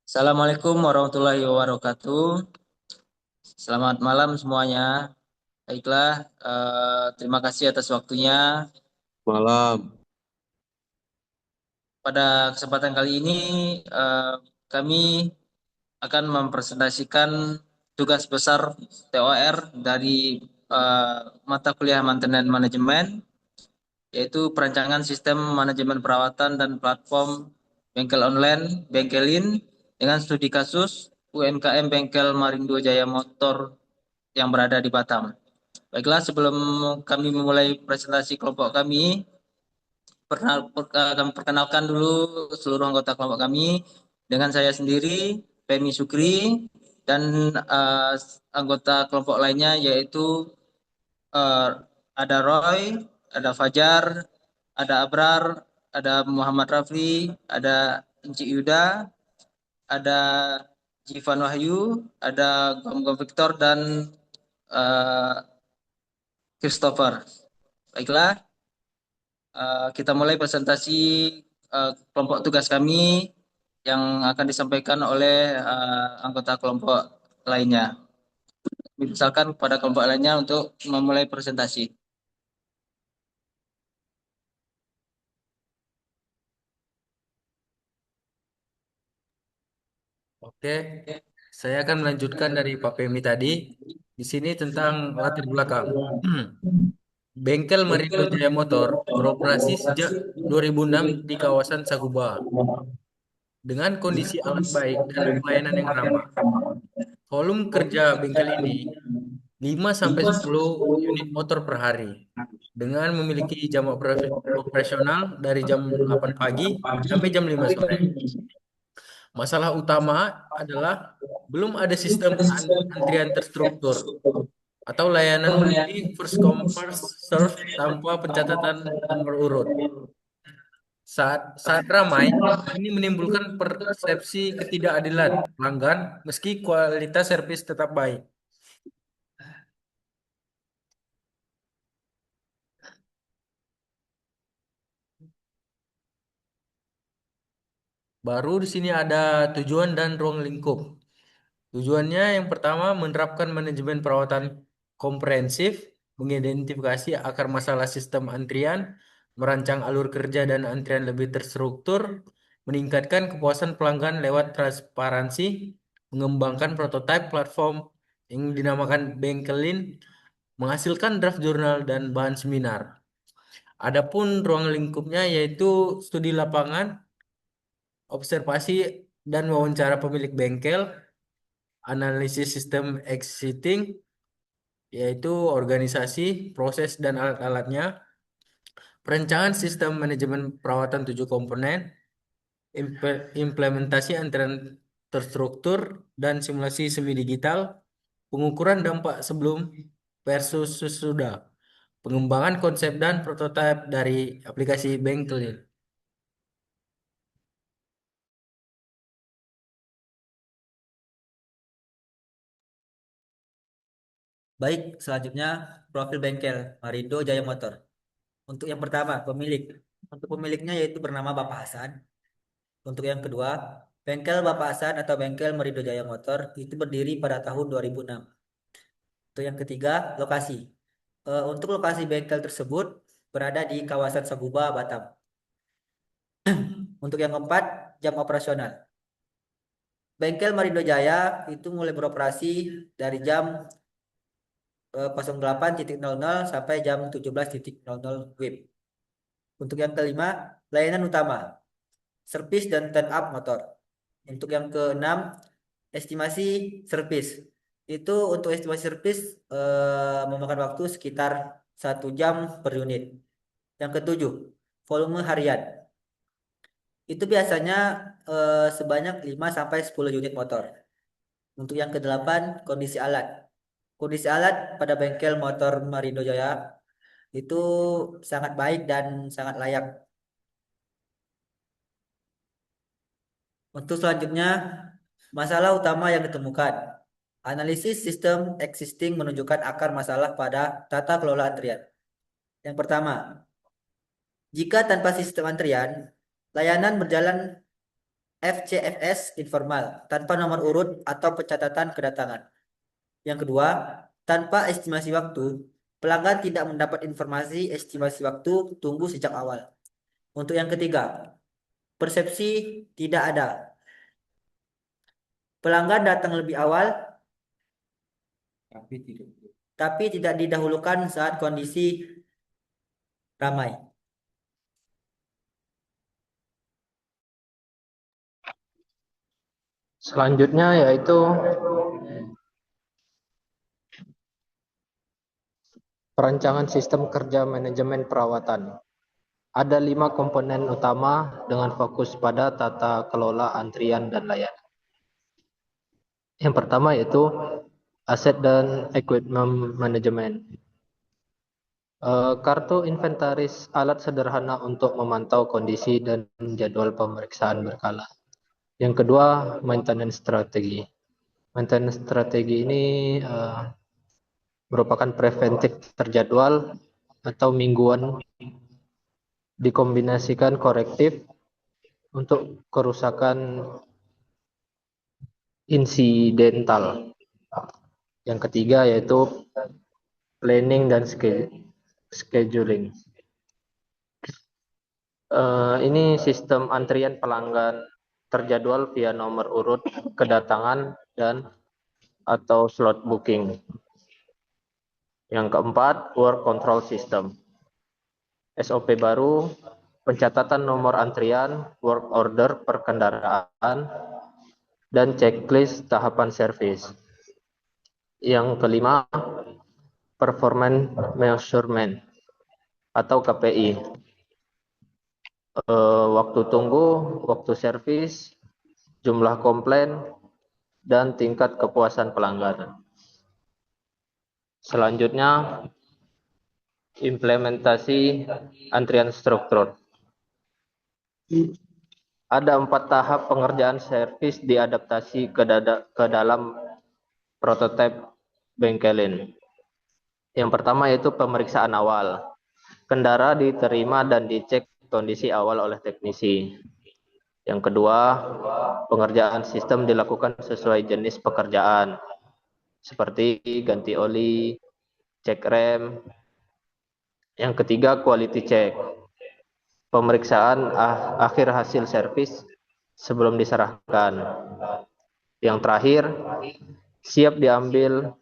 Assalamualaikum warahmatullahi wabarakatuh. Selamat malam semuanya. Baiklah, terima kasih atas waktunya. Malam. Pada kesempatan kali ini, eh, kami akan mempresentasikan tugas besar TOR dari mata kuliah Mantenan Manajemen, yaitu perancangan sistem manajemen perawatan dan platform bengkel online, Bengkelin, dengan studi kasus UMKM Bengkel Marindo Jaya Motor yang berada di Batam. Baiklah, sebelum kami memulai presentasi kelompok kami, kami perkenalkan dulu seluruh anggota kelompok kami dengan saya sendiri, Femi Sukri, dan anggota kelompok lainnya yaitu eh, ada Roy, ada Fajar, ada Abrar, ada Muhammad Rafli, ada Enci Yuda, ada Jivan Wahyu, ada Gom Victor, dan eh, Christopher. Baiklah, kita mulai presentasi kelompok tugas kami yang akan disampaikan oleh anggota kelompok lainnya. Misalkan pada kelompok lainnya untuk memulai presentasi. Oke, saya akan melanjutkan dari Pak Pemi tadi. Di sini tentang latar belakang. Bengkel Marindo Jaya Motor beroperasi sejak 2006 di kawasan Saguba dengan kondisi alat baik dan pelayanan yang ramah. Volume kerja bengkel ini 5 sampai 10 unit motor per hari dengan memiliki jam operasional dari jam 8 pagi sampai jam 5 sore. Masalah utama adalah belum ada sistem antrian terstruktur atau layanan multi first come first serve tanpa pencatatan nomor urut. Saat ramai, ini menimbulkan persepsi ketidakadilan pelanggan meski kualitas servis tetap baik. Baru di sini ada tujuan dan ruang lingkup. Tujuannya yang pertama menerapkan manajemen perawatan komprehensif, mengidentifikasi akar masalah sistem antrian, merancang alur kerja dan antrian lebih terstruktur, meningkatkan kepuasan pelanggan lewat transparansi, mengembangkan prototipe platform yang dinamakan Bengkelin, menghasilkan draft jurnal dan bahan seminar. Adapun ruang lingkupnya yaitu studi lapangan, observasi dan wawancara pemilik bengkel, analisis sistem existing, yaitu organisasi, proses, dan alat-alatnya, perencanaan sistem manajemen perawatan 7 komponen, implementasi antrean terstruktur, dan simulasi semi-digital, pengukuran dampak sebelum versus sesudah, pengembangan konsep dan prototipe dari aplikasi Bengkelin. Baik, selanjutnya profil bengkel Marindo Jaya Motor. Untuk yang pertama, pemilik. Untuk pemiliknya yaitu bernama Bapak Hasan. Untuk yang kedua, bengkel Bapak Hasan atau bengkel Marindo Jaya Motor itu berdiri pada tahun 2006. Untuk yang ketiga, lokasi. Untuk lokasi bengkel tersebut berada di kawasan Saguba, Batam. Untuk yang keempat, jam operasional. Bengkel Marindo Jaya itu mulai beroperasi dari jam 08.00 sampai jam 17.00 WIB. Untuk yang kelima, layanan utama, servis dan turn up motor. Untuk yang keenam, estimasi servis. Itu untuk estimasi servis memakan waktu sekitar 1 jam per unit. Yang ketujuh, volume harian. Itu biasanya sebanyak 5 sampai 10 unit motor. Untuk yang kedelapan, kondisi alat. Kondisi alat pada bengkel motor Marindo Jaya itu sangat baik dan sangat layak. Untuk selanjutnya, masalah utama yang ditemukan. Analisis sistem existing menunjukkan akar masalah pada tata kelola antrian. Yang pertama, jika tanpa sistem antrian, layanan berjalan FCFS informal tanpa nomor urut atau pencatatan kedatangan. Yang kedua, tanpa estimasi waktu, pelanggan tidak mendapat informasi estimasi waktu tunggu sejak awal. Untuk yang ketiga, persepsi tidak ada. Pelanggan datang lebih awal, tapi tidak didahulukan saat kondisi ramai. Selanjutnya yaitu perancangan sistem kerja manajemen perawatan. Ada 5 komponen utama dengan fokus pada tata kelola antrian dan layanan. Yang pertama yaitu aset dan equipment manajemen. Kartu inventaris alat sederhana untuk memantau kondisi dan jadwal pemeriksaan berkala. Yang kedua, maintenance strategi. Maintenance strategi ini merupakan preventif terjadwal atau mingguan dikombinasikan korektif untuk kerusakan insidental. Yang ketiga yaitu planning dan scheduling. Ini sistem antrian pelanggan terjadwal via nomor urut kedatangan dan atau slot booking. Yang keempat, work control system. SOP baru, pencatatan nomor antrian, work order per kendaraan, dan checklist tahapan servis. Yang kelima, performance measurement atau KPI. Waktu tunggu, waktu servis, jumlah komplain, dan tingkat kepuasan pelanggan. Selanjutnya, implementasi antrian struktur. Ada 4 tahap pengerjaan servis diadaptasi ke dalam prototipe Bengkelin. Yang pertama yaitu pemeriksaan awal. Kendara diterima dan dicek kondisi awal oleh teknisi. Yang kedua, pengerjaan sistem dilakukan sesuai jenis pekerjaan, seperti ganti oli, cek rem. Yang ketiga, quality check. Pemeriksaan akhir hasil servis sebelum diserahkan. Yang terakhir, siap diambil,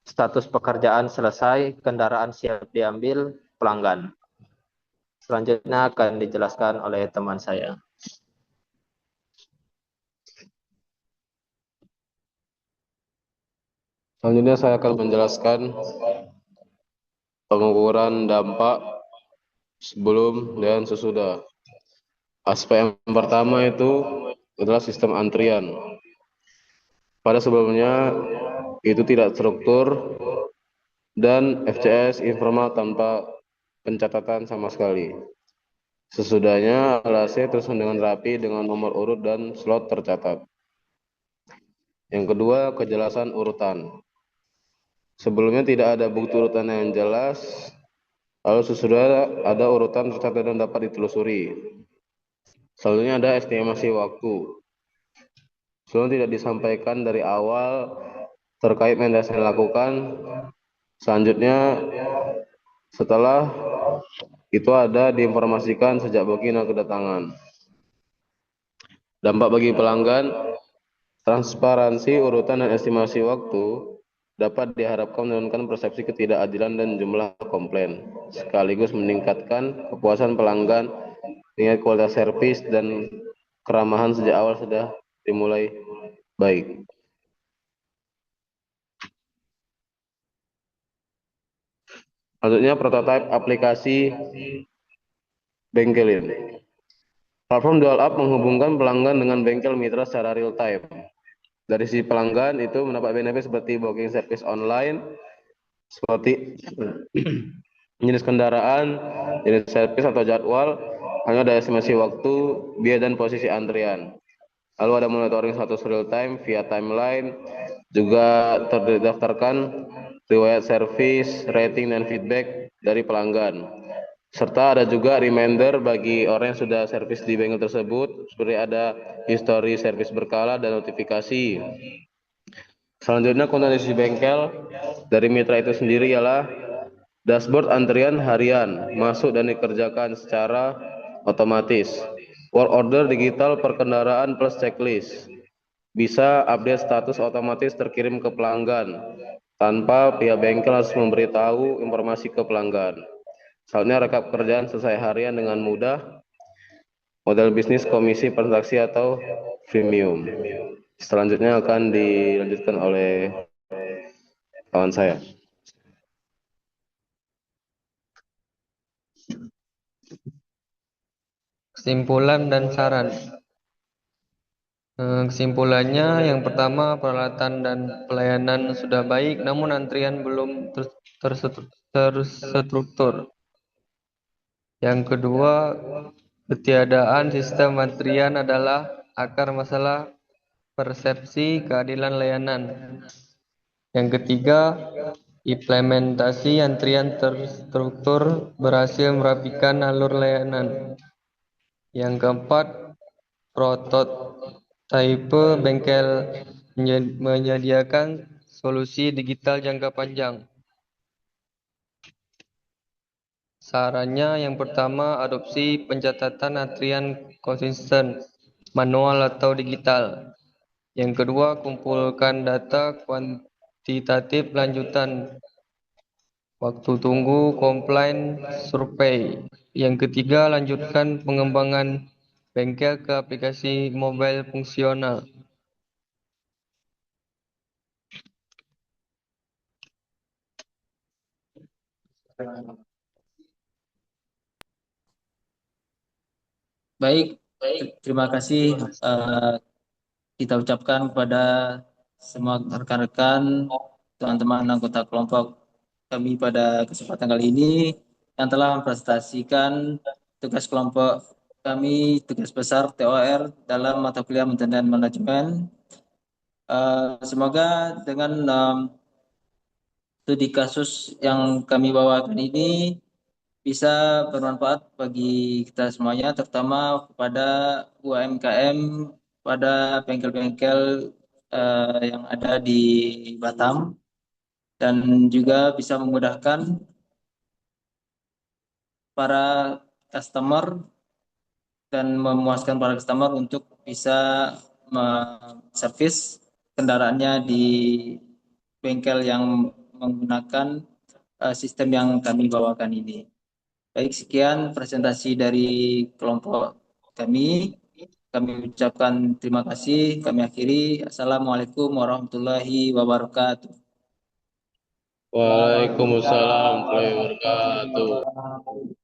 status pekerjaan selesai, kendaraan siap diambil pelanggan. Selanjutnya akan dijelaskan oleh teman saya. Selanjutnya saya akan menjelaskan pengukuran dampak sebelum dan sesudah. Aspek yang pertama itu adalah sistem antrian. Pada sebelumnya itu tidak struktur dan FCS informal tanpa pencatatan sama sekali. Sesudahnya LAC tersusun dengan rapi dengan nomor urut dan slot tercatat. Yang kedua, kejelasan urutan. Sebelumnya tidak ada bukti urutan yang jelas, lalu sesudah ada urutan tercatat dan dapat ditelusuri. Selanjutnya ada estimasi waktu. Sebelum tidak disampaikan dari awal terkait maintenance yang dilakukan. Selanjutnya setelah itu ada diinformasikan sejak booking dan kedatangan. Dampak bagi pelanggan, transparansi urutan dan estimasi waktu dapat diharapkan menurunkan persepsi ketidakadilan dan jumlah komplain, sekaligus meningkatkan kepuasan pelanggan dengan kualitas servis dan keramahan sejak awal sudah dimulai baik. Selanjutnya prototipe aplikasi Bengkelin. Platform Dual App menghubungkan pelanggan dengan bengkel mitra secara real time. Dari sisi pelanggan itu mendapat benefit seperti booking service online, seperti jenis kendaraan, jenis servis atau jadwal, hanya ada estimasi waktu, biaya dan posisi antrian. Lalu ada monitoring status real time via timeline, juga terdaftarkan riwayat servis, rating dan feedback dari pelanggan. Serta ada juga reminder bagi orang yang sudah servis di bengkel tersebut, seperti ada histori servis berkala dan notifikasi. Selanjutnya kondisi bengkel dari mitra itu sendiri ialah dashboard antrian harian masuk dan dikerjakan secara otomatis. Work order digital per kendaraan plus checklist. Bisa update status otomatis terkirim ke pelanggan tanpa pihak bengkel harus memberitahu informasi ke pelanggan. Misalnya rekap kerjaan selesai harian dengan mudah, model bisnis komisi per transaksi atau freemium. Selanjutnya akan dilanjutkan oleh kawan saya. Kesimpulan dan saran. Kesimpulannya, yang pertama, peralatan dan pelayanan sudah baik, namun antrian belum terstruktur. Yang kedua, ketiadaan sistem antrian adalah akar masalah persepsi keadilan layanan. Yang ketiga, implementasi antrian terstruktur berhasil merapikan alur layanan. Yang keempat, prototipe bengkel menyediakan solusi digital jangka panjang. Sarannya yang pertama, adopsi pencatatan antrian konsisten, manual atau digital. Yang kedua, kumpulkan data kuantitatif lanjutan, waktu tunggu, komplain, survei. Yang ketiga, lanjutkan pengembangan bengkel ke aplikasi mobile fungsional. Baik, terima kasih kita ucapkan kepada semua rekan-rekan, teman-teman anggota kelompok kami pada kesempatan kali ini yang telah mempresentasikan tugas kelompok kami, tugas besar TOR dalam mata kuliah Maintenance Management. Semoga dengan studi kasus yang kami bawakan ini bisa bermanfaat bagi kita semuanya, terutama kepada UMKM, pada bengkel-bengkel yang ada di Batam, dan juga bisa memudahkan para customer dan memuaskan para customer untuk bisa servis kendaraannya di bengkel yang menggunakan sistem yang kami bawakan ini. Baik, sekian presentasi dari kelompok kami. Kami ucapkan terima kasih. Kami akhiri. Assalamualaikum warahmatullahi wabarakatuh. Waalaikumsalam warahmatullahi wabarakatuh.